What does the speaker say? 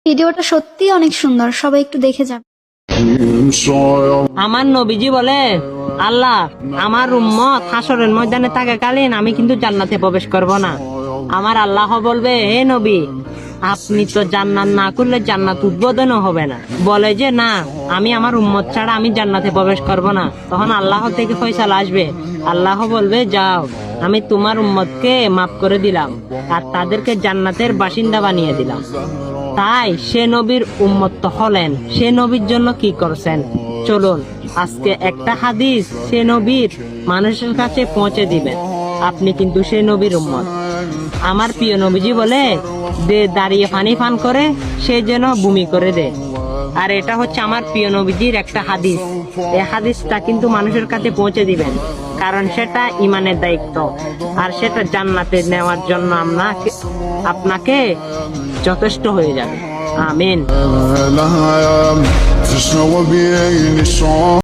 ভিডিওটা সত্যি অনেক সুন্দর, সবাই একটু দেখে যাবে। আমার নবীজি বলে, আল্লাহ আমার উম্মত হাসরের ময়দানে থাকাকালীন আমি কিন্তু জান্নাতে প্রবেশ করব না। আমার আল্লাহ বলবে, হে নবী, আপনি তো জান্নাত না করলে জান্নাত উদ্বোধনও হবে না। বলে যে না, আমি আমার উম্মত ছাড়া আমি জান্নাতে প্রবেশ করব না। তখন আল্লাহ থেকে ফয়সালা আসবে। আল্লাহ বলবে, যাও, আমি তোমার উম্মতকে মাফ করে দিলাম আর তাদেরকে জান্নাতের বাসিন্দা বানিয়ে দিলাম। তাই সে নবীর উম্মত তো হলেন, সে নবীর জন্য কি করছেন চলুন আজকে একটা হাদিস সে নবীর মানুষের কাছে পৌঁছে দিবেন। আপনি কিন্তু সে নবীর উম্মত। আমার প্রিয় নবীজি বলে, যে দাঁড়িয়ে পানি পান করে সে যেন বমি করে দেয়। আর এটা হচ্ছে আমার প্রিয় নবীজির একটা হাদিস। এই হাদিসটা কিন্তু মানুষের কাছে পৌঁছে দিবেন, কারণ সেটা ইমানের দায়িত্ব আর সেটা জান্নাতে নেওয়ার জন্য আপনাকে যথেষ্ট হয়ে যাবে। আমিন।